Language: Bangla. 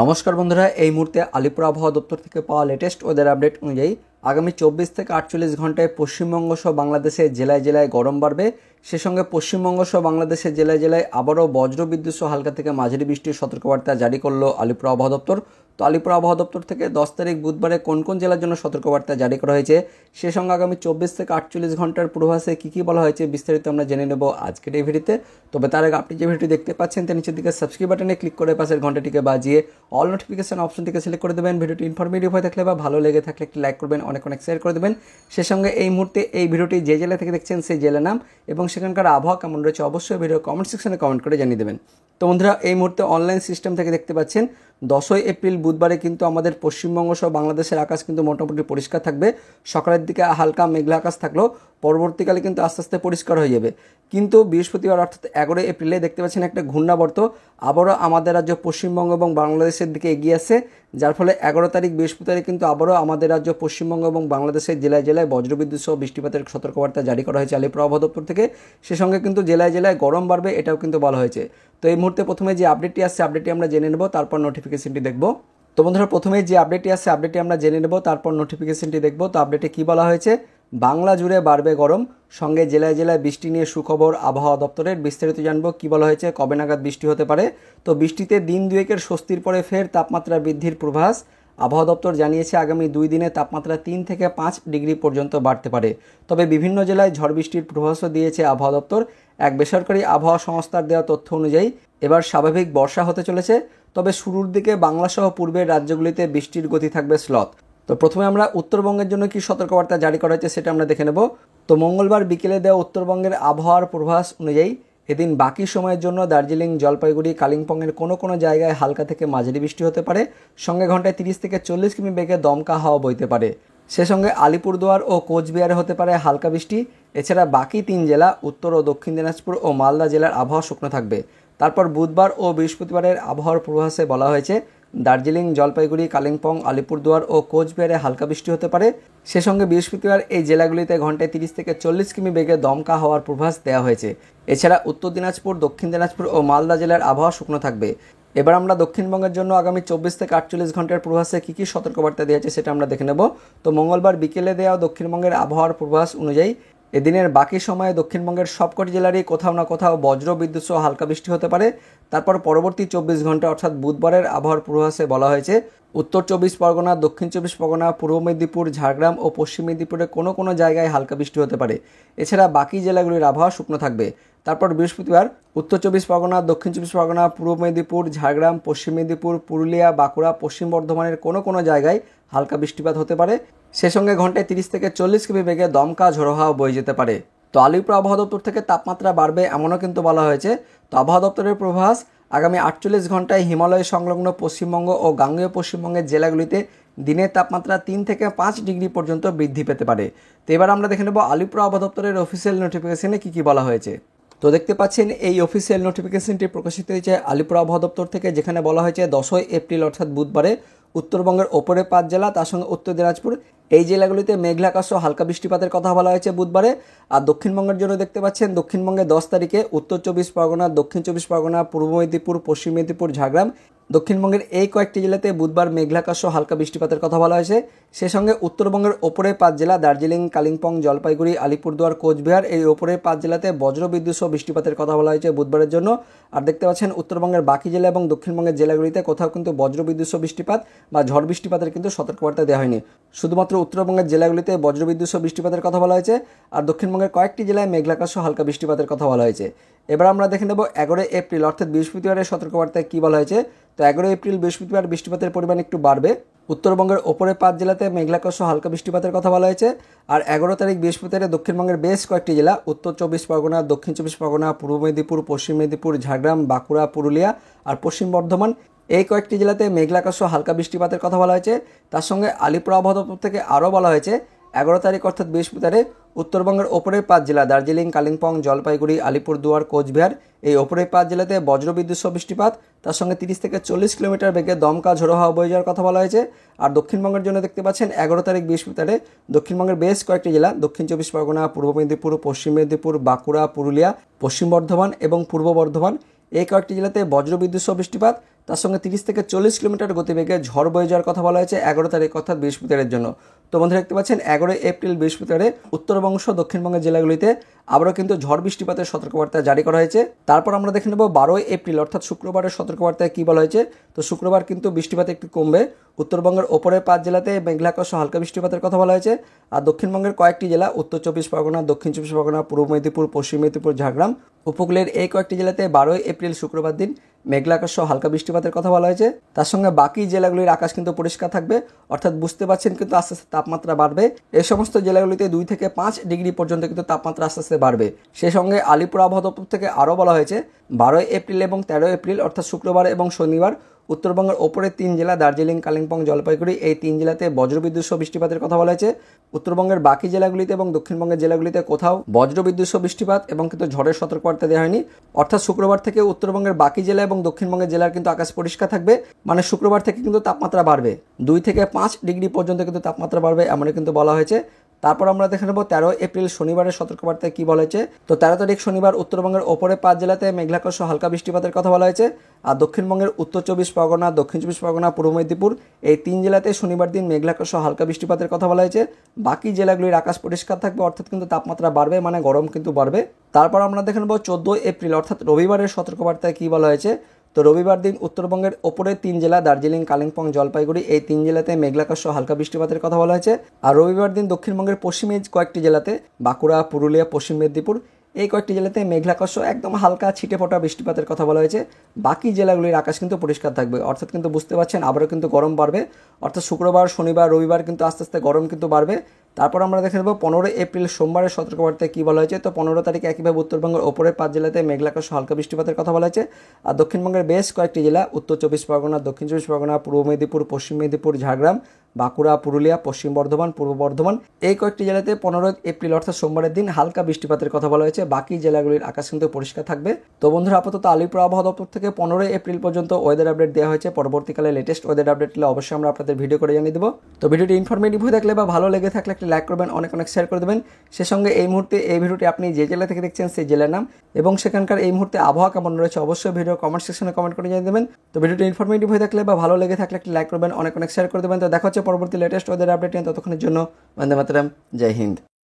নমস্কার বন্ধুরা, এই মুহূর্তে আলিপুর আবহাওয়া দপ্তর থেকে পাওয়া লেটেস্ট ওয়েদার আপডেট অনুযায়ী আগামী 24 থেকে 48 ঘন্টায় পশ্চিমবঙ্গ সহ বাংলাদেশের জেলায় জেলায় গরম বাড়বে। সে সঙ্গে পশ্চিমবঙ্গ সহ বাংলাদেশের জেলায় জেলায় আবারও বজ্রবিদ্যুৎ সহ হালকা থেকে মাঝারি বৃষ্টির সতর্কবার্তা জারি করলো আলিপুর আবহাওয়া দপ্তর। তো আলিপুর আবহাওয়া দপ্তর থেকে 10 তারিখ বুধবারে কোন কোন জেলার জন্য সতর্কবার্তা জারি করা হয়েছে, সে সঙ্গে আগামী 24 থেকে 48 ঘন্টার পূর্বাভাসে কী কী বলা হয়েছে বিস্তারিত আমরা জেনে নেব আজকের এই ভিডিওতে। তবে তার আগে আপনি যে ভিডিওটি দেখতে পাচ্ছেন তার নিচের দিকে সাবস্ক্রাইব বাটনে ক্লিক করে পাশের ঘন্টাটিকে বাজিয়ে অল নোটিফিকেশন অপশনটিকে সিলেক্ট করে দেবেন। ভিডিওটি ইনফরমেটিভ হয়ে থাকলে বা ভালো লেগে থাকলে একটি লাইক করবেন, অনেক শেয়ার করে দেবেন। সে সঙ্গে এই মুহূর্তে এই ভিডিওটি যে জেলা থেকে দেখছেন সেই জেলার নাম এবং সেখানকার আবহাওয়া কেমন রয়েছে অবশ্যই ভিডিও কমেন্ট সেকশনে কমেন্ট করে জানিয়ে দেবেন। তো বন্ধুরা, এই মুহূর্তে অনলাইন সিস্টেম থেকে দেখতে পাচ্ছেন 10ই এপ্রিল বুধবারে কিন্তু আমাদের পশ্চিমবঙ্গ সহ বাংলাদেশের আকাশ কিন্তু মোটামুটি পরিষ্কার থাকবে। সকালের দিকে হালকা মেঘলা আকাশ থাকলেও পরবর্তীকালে কিন্তু আস্তে আস্তে পরিষ্কার হয়ে যাবে। কিন্তু বৃহস্পতিবার অর্থাৎ 11 এপ্রিলে দেখতে পাচ্ছেন একটা ঘূর্ণাবর্ত আবারও আমাদের রাজ্য পশ্চিমবঙ্গ এবং বাংলাদেশের দিকে এগিয়ে আসছে, যার ফলে 11 তারিখ বৃহস্পতিবার কিন্তু আবারও আমাদের রাজ্য পশ্চিমবঙ্গ এবং বাংলাদেশের জেলায় জেলায় বজ্রবিদ্যুৎ সহ বৃষ্টিপাতের সতর্কবার্তা জারি করা হয়েছে আলিপুর আবহাওয়া দপ্তর থেকে। সে সঙ্গে কিন্তু জেলায় জেলায় গরম বাড়বে, এটাও কিন্তু বলা হয়েছে। তো এই মুহূর্তে প্রথমে যে আপডেটটি আসছে আপডেটটি আমরা জেনে নেব, তারপর নোটিফিকেশনটি দেখব। তো বন্ধুরা, প্রথমে যে আপডেটটি আসছে আপডেটটি আমরা জেনে নেব, তারপর নোটিফিকেশনটি দেখব। তো আপডেটে কী বলা হয়েছে, বাংলা জুড়ে বাড়বে গরম, সঙ্গে জেলায় জেলায় বৃষ্টি নিয়ে সুখবর আবহাওয়া দপ্তরের। বিস্তারিত জানবো কী বলা হয়েছে, কবে নাগাদ বৃষ্টি হতে পারে। তো বৃষ্টিতে দিন দুয়েকের স্বস্তির পরে ফের তাপমাত্রা বৃদ্ধির পূর্বাভাস। আবহাওয়া দপ্তর জানিয়েছে আগামী 2 দিনে তাপমাত্রা 3 থেকে 5 ডিগ্রি পর্যন্ত বাড়তে পারে। তবে বিভিন্ন জেলায় ঝড় বৃষ্টির পূর্বাভাসও দিয়েছে আবহাওয়া দপ্তর। এক বেসরকারি আবহাওয়া সংস্থার দেওয়া তথ্য অনুযায়ী এবার স্বাভাবিক বর্ষা হতে চলেছে। তবে শুরুর দিকে বাংলাসহ পূর্বের রাজ্যগুলিতে বৃষ্টির গতি থাকবে স্লথ। তো প্রথমে আমরা উত্তরবঙ্গের জন্য কি সতর্কবার্তা জারি করা হয়েছে সেটা আমরা দেখে নেব। তো মঙ্গলবার বিকেলে দেওয়া উত্তরবঙ্গের আবহাওয়ার পূর্বাভাস অনুযায়ী এদিন বাকি সময়ের জন্য দার্জিলিং, জলপাইগুড়ি, কালিম্পংয়ের কোনো কোনো জায়গায় হালকা থেকে মাঝারি বৃষ্টি হতে পারে। সঙ্গে ঘন্টায় 30 থেকে 40 কিমি বেগে দমকা হাওয়া বইতে পারে। সে সঙ্গে আলিপুরদুয়ার ও কোচবিহারে হতে পারে হালকা বৃষ্টি। এছাড়া বাকি 3 জেলা উত্তর ও দক্ষিণ দিনাজপুর ও মালদা জেলার আবহাওয়া শুকনো থাকবে। তারপর বুধবার ও বৃহস্পতিবারের আবহাওয়ার পূর্বাভাসে বলা হয়েছে দার্জিলিং, জলপাইগুড়ি, কালিম্পং, আলিপুরদুয়ার ও কোচবিহারে হালকা বৃষ্টি হতে পারে। সে সঙ্গে বৃহস্পতিবার এই জেলাগুলিতে ঘন্টায় 30 থেকে 40 কিমি বেগে দমকা হওয়ার পূর্বাভাস দেওয়া হয়েছে। এছাড়া উত্তর দিনাজপুর, দক্ষিণ দিনাজপুর ও মালদা জেলার আবহাওয়া শুকনো থাকবে। এবার আমরা দক্ষিণবঙ্গের জন্য আগামী 24 থেকে 48 ঘন্টার পূর্বাভাসে কী কী সতর্কবার্তা দিয়েছে সেটা আমরা দেখে নেব। তো মঙ্গলবার বিকেলে দেওয়া দক্ষিণবঙ্গের আবহাওয়ার পূর্বাভাস অনুযায়ী এদিনের বাকি সময়ে দক্ষিণবঙ্গের সবকটি জেলারই কোথাও না কোথাও বজ্র বিদ্যুৎ সহ হালকা বৃষ্টি হতে পারে। তারপর পরবর্তী 24 ঘন্টা অর্থাৎ বুধবারের আবহাওয়ার পূর্বাভাসে বলা হয়েছে উত্তর 24 পরগনা, দক্ষিণ 24 পরগনা, পূর্ব মেদিনীপুর, ঝাড়গ্রাম ও পশ্চিম মেদিনীপুরের কোনো কোনো জায়গায় হালকা বৃষ্টি হতে পারে। এছাড়া বাকি জেলাগুলির আবহাওয়া শুকনো থাকবে। তারপর বৃহস্পতিবার উত্তর 24 পরগনা, দক্ষিণ 24 পরগনা, পূর্ব মেদিনীপুর, ঝাড়গ্রাম, পশ্চিম মেদিনীপুর, পুরুলিয়া, বাঁকুড়া, পশ্চিম বর্ধমানের কোনো কোনো জায়গায় হালকা বৃষ্টিপাত হতে পারে। সে সঙ্গে ঘন্টায় 30 থেকে 40 কিমি বেগে দমকা ঝোড়ো হাওয়া বয়ে যেতে পারে। তো আলিপুর আবহাওয়া দপ্তর থেকে তাপমাত্রা বাড়বে এমনও কিন্তু বলা হয়েছে। তো আবহাওয়া দপ্তরের পূর্বাভাস আগামী 48 ঘন্টায় হিমালয় সংলগ্ন পশ্চিমবঙ্গ ও গাঙ্গেয় পশ্চিমবঙ্গের জেলাগুলিতে দিনের তাপমাত্রা 3 থেকে 5 ডিগ্রি পর্যন্ত বৃদ্ধি পেতে পারে। তো এবার আমরা দেখে নেব আলিপুর আবহাওয়া দপ্তরের অফিসিয়াল নোটিফিকেশনে কী কী বলা হয়েছে। তো দেখতে পাচ্ছেন এই অফিসিয়াল নোটিফিকেশনটি প্রকাশিত হয়েছে আলিপুর আবহাওয়া দপ্তর থেকে, যেখানে বলা হয়েছে 10ই এপ্রিল অর্থাৎ বুধবারে উত্তরবঙ্গের ওপরে 5 জেলা, তার সঙ্গে উত্তর দিনাজপুর, এই জেলাগুলিতে মেঘলা আকাশ ও হালকা বৃষ্টিপাতের কথা বলা হয়েছে বুধবারে। আর দক্ষিণবঙ্গের জন্য দেখতে পাচ্ছেন দক্ষিণবঙ্গে 10 তারিখে উত্তর 24 পরগনা, দক্ষিণ 24 পরগনা, পূর্ব মেদিনীপুর, পশ্চিম মেদিনীপুর, ঝাড়গ্রাম, দক্ষিণবঙ্গের এই কয়েকটি জেলাতে বুধবার মেঘলা আকাশ ও হালকা বৃষ্টিপাতের কথা বলা হয়েছে। সে সঙ্গে উত্তরবঙ্গের ওপরে 5 জেলা দার্জিলিং, কালিম্পং, জলপাইগুড়ি, আলিপুরদুয়ার, কোচবিহার, এই ওপরে 5 জেলাতে বজ্রবিদ্যুৎ সহ বৃষ্টিপাতের কথা বলা হয়েছে বুধবারের জন্য। আর দেখতে পাচ্ছেন উত্তরবঙ্গের বাকি জেলা এবং দক্ষিণবঙ্গের জেলাগুলিতে কোথাও কিন্তু বজ্রবিদ্যুৎ সহ বৃষ্টিপাত বা ঝড় বৃষ্টিপাতের কিন্তু সতর্কবার্তা দেওয়া হয়নি। শুধুমাত্র উত্তরবঙ্গের জেলাগুলিতে বজ্রবিদ্যুৎ সহ বৃষ্টিপাতের কথা বলা হয়েছে। আর দক্ষিণবঙ্গের কয়েকটি জেলায় মেঘলা আকাশ ও হালকা বৃষ্টিপাতের কথা বলা হয়েছে। এবার আমরা দেখে নেব 11 এপ্রিল অর্থাৎ বৃহস্পতিবারের সতর্কবার্তায় কী বলা হয়েছে। তো 11 এপ্রিল বৃহস্পতিবার বৃষ্টিপাতের পরিমাণ একটু বাড়বে। উত্তরবঙ্গের ওপরে 5 জেলাতে মেঘলা আকাশ ও হালকা বৃষ্টিপাতের কথা বলা হয়েছে। আর 11 তারিখ বৃহস্পতিবার দক্ষিণবঙ্গের বেশ কয়েকটি জেলা উত্তর 24 পরগনা, দক্ষিণ 24 পরগনা, পূর্ব মেদিনীপুর, পশ্চিম মেদিনীপুর, ঝাড়গ্রাম, বাঁকুড়া, পুরুলিয়া আর পশ্চিম বর্ধমান, এই কয়েকটি জেলাতে মেঘলা আকাশ ও হালকা বৃষ্টিপাতের কথা বলা হয়েছে। তার সঙ্গে আলিপুর আবহাওয়া দপ্তর থেকে আরও বলা হয়েছে 11 তারিখ অর্থাৎ বৃহস্পতিবারে উত্তরবঙ্গের ওপরের 5 জেলা দার্জিলিং, কালিম্পং, জলপাইগুড়ি, আলিপুরদুয়ার, কোচবিহার, এই ওপরের 5 জেলাতে বজ্রবিদ্যুৎ সহ বৃষ্টিপাত, তার সঙ্গে 30 থেকে 40 কিলোমিটার বেগে দমকা ঝোড়ো হাওয়া বয়ে যাওয়ার কথা বলা হয়েছে। আর দক্ষিণবঙ্গের জন্য দেখতে পাচ্ছেন 11 তারিখ বৃহস্পতিবারে দক্ষিণবঙ্গের বেশ কয়েকটি জেলা দক্ষিণ 24 পরগনা, পূর্ব মেদিনীপুর, পশ্চিম মেদিনীপুর, বাঁকুড়া, পুরুলিয়া, পশ্চিম বর্ধমান এবং পূর্ব বর্ধমান, এই কয়েকটি জেলাতে বজ্রবিদ্যুৎ সহ বৃষ্টিপাত, তার সঙ্গে 30 থেকে 40 কিলোমিটার গতিবেগে ঝড় বয়ে যাওয়ার কথা বলা হয়েছে 11 তারিখ অর্থাৎ বৃহস্পতিবারের জন্য। তো বন্ধুরা দেখতে পাচ্ছেন 11 এপ্রিল বৃহস্পতিবারে উত্তরবঙ্গ সহ দক্ষিণবঙ্গের জেলাগুলিতে আবারও কিন্তু ঝড় বৃষ্টিপাতের সতর্কবার্তা জারি করা হয়েছে। তারপর আমরা দেখে নেব 12 এপ্রিল অর্থাৎ শুক্রবারের সতর্কবার্তায় কী বলা হয়েছে। তো শুক্রবার কিন্তু বৃষ্টিপাত একটু কমবে। উত্তরবঙ্গের ওপরের 5 জেলাতে মেঘলাকাশ সহ হালকা বৃষ্টিপাতের কথা বলা হয়েছে। আর দক্ষিণবঙ্গের কয়েকটি জেলা উত্তর 24 পরগনা, দক্ষিণ 24 পরগনা, পূর্ব মেদিনীপুর, পশ্চিম মেদিনীপুর, ঝাড়গ্রাম উপকূলের এই কয়েকটি জেলাতে 12 এপ্রিল শুক্রবার দিন মেঘলাকাশ সহ হালকা বৃষ্টিপাতের কথা বলা হয়েছে। তার সঙ্গে বাকি জেলাগুলির আকাশ কিন্তু পরিষ্কার থাকবে, অর্থাৎ বুঝতে পারছেন কিন্তু আস্তে আস্তে তাপমাত্রা বাড়বে। এই সমস্ত জেলাগুলিতে 2 থেকে 5 ডিগ্রি পর্যন্ত কিন্তু তাপমাত্রা আস্তে আস্তে বাড়বে। সেই সঙ্গে আলিপুর আবহাওয়া দপ্তর থেকে আরও বলা হয়েছে 12 এপ্রিল এবং 13 এপ্রিল অর্থাৎ শুক্রবার এবং শনিবার উত্তরবঙ্গের ওপরের 3 জেলা দার্জিলিং, কালিম্পং, জলপাইগুড়ি এই 3 জেলাতে বজ্রবিদ্যুৎ সহ বৃষ্টিপাতের কথা বলা হয়েছে। উত্তরবঙ্গের বাকি জেলাগুলিতে এবং দক্ষিণবঙ্গের জেলাগুলিতে কোথাও বজ্রবিদ্যুৎ সহ বৃষ্টিপাত এবং কিন্তু ঝড়ের সতর্কবার্তা দেওয়া হয়নি। অর্থাৎ শুক্রবার থেকে উত্তরবঙ্গের বাকি জেলা এবং দক্ষিণবঙ্গের জেলার কিন্তু আকাশ পরিষ্কার থাকবে, মানে শুক্রবার থেকে কিন্তু তাপমাত্রা বাড়বে 2 থেকে 5 ডিগ্রি পর্যন্ত কিন্তু তাপমাত্রা বাড়বে এমনই কিন্তু বলা হয়েছে। তারপর আমরা দেখে নেব 13 এপ্রিল শনিবারের সতর্কবার্তায় কী বলা হয়েছে। তো 13 তারিখ শনিবার উত্তরবঙ্গের ওপরে 5 জেলাতে মেঘলাকাশ সহ হালকা বৃষ্টিপাতের কথা বলা হয়েছে। আর দক্ষিণবঙ্গের উত্তর 24 পরগনা, দক্ষিণ 24 পরগনা, পূর্ব মেদিনীপুর এই 3 জেলাতে শনিবার দিন মেঘলাকাশ সহ হালকা বৃষ্টিপাতের কথা বলা হয়েছে। বাকি জেলাগুলির আকাশ পরিষ্কার থাকবে, অর্থাৎ কিন্তু তাপমাত্রা বাড়বে, মানে গরম কিন্তু বাড়বে। তারপর আমরা দেখে নেব 14 এপ্রিল অর্থাৎ রবিবারের সতর্কবার্তায় কী বলা হয়েছে। তো রবিবার দিন উত্তরবঙ্গের ওপরের 3 জেলা দার্জিলিং, কালিম্পং, জলপাইগুড়ি এই 3 জেলাতে মেঘলাকাশ সহ হালকা বৃষ্টিপাতের কথা বলা হয়েছে। আর রবিবার দিন দক্ষিণবঙ্গের পশ্চিমের কয়েকটি জেলাতে বাঁকুড়া, পুরুলিয়া, পশ্চিম মেদিনীপুর এই কয়েকটি জেলাতে মেঘলাকাশ সহ একদম হালকা ছিটে ফোটা বৃষ্টিপাতের কথা বলা হয়েছে। বাকি জেলাগুলির আকাশ কিন্তু পরিষ্কার থাকবে, অর্থাৎ কিন্তু বুঝতে পারছেন আবারও কিন্তু গরম বাড়বে। অর্থাৎ শুক্রবার, শনিবার, রবিবার কিন্তু আস্তে আস্তে গরম কিন্তু বাড়বে। তারপর আমরা দেখে নেব 15 এপ্রিল সোমবারের সতর্কবার্তায় কী বলা হয়েছে। তো 15 তারিখে একইভাবে উত্তরবঙ্গের ওপরের 5 জেলাতে মেঘলাকাশ সহ হালকা বৃষ্টিপাতের কথা বলা হয়েছে। আর দক্ষিণবঙ্গের বেশ কয়েকটি জেলা উত্তর 24 পরগনা, দক্ষিণ 24 পরগনা, পূর্ব মেদিনীপুর, পশ্চিম মেদিনীপুর, ঝাড়গ্রাম, বাঁকুড়া, পুরুলিয়া, পশ্চিম বর্ধমান, পূর্ব বর্ধমান এই কয়েকটি জেলাতে 15 এপ্রিল অর্থাৎ সোমবারের দিন হালকা বৃষ্টিপাতের কথা বলা হয়েছে। বাকি জেলাগুলির আকাশ কিন্তু পরিষ্কার থাকবে। তো বন্ধুরা আপাতত আলিপুর আবহাওয়া দপ্তর থেকে 15 এপ্রিল পর্যন্ত ওয়েদার আপডেট দেওয়া হয়েছে। পরবর্তীকালে লেটেস্ট ওয়েদার আপডেট হলে অবশ্যই আমরা আপনাদের ভিডিও করে জানিয়ে দেবো। তো ভিডিওটি ইনফরমেটিভ হয়ে থাকলে বা ভালো লেগে থাকলে একটি লাইক করবেন, অনেক অনেক শেয়ার করে দেবেন। সে সঙ্গে এই মুহূর্তে এই ভিডিওটি আপনি যে জেলা থেকে দেখছেন সেই জেলার নাম এবং সেখানকার এই মুহূর্তে আবহাওয়া কেমন রয়েছে অবশ্যই ভিডিও কমেন্ট সেকশনে কমেন্ট করে জানিয়ে দেবেন। তো ভিডিওটি ইনফরমেটিভ হয়ে থাকলে বা ভালো লেগে থাকলে একটি লাইক করবেন, অনেক অনেক শেয়ার করে দেবেন। তো দেখা হচ্ছে পরবর্তী লেটেস্ট ওয়েদার আপডেট নিয়ে, ততক্ষণের জন্য বন্দে মাতরম, জয় হিন্দ।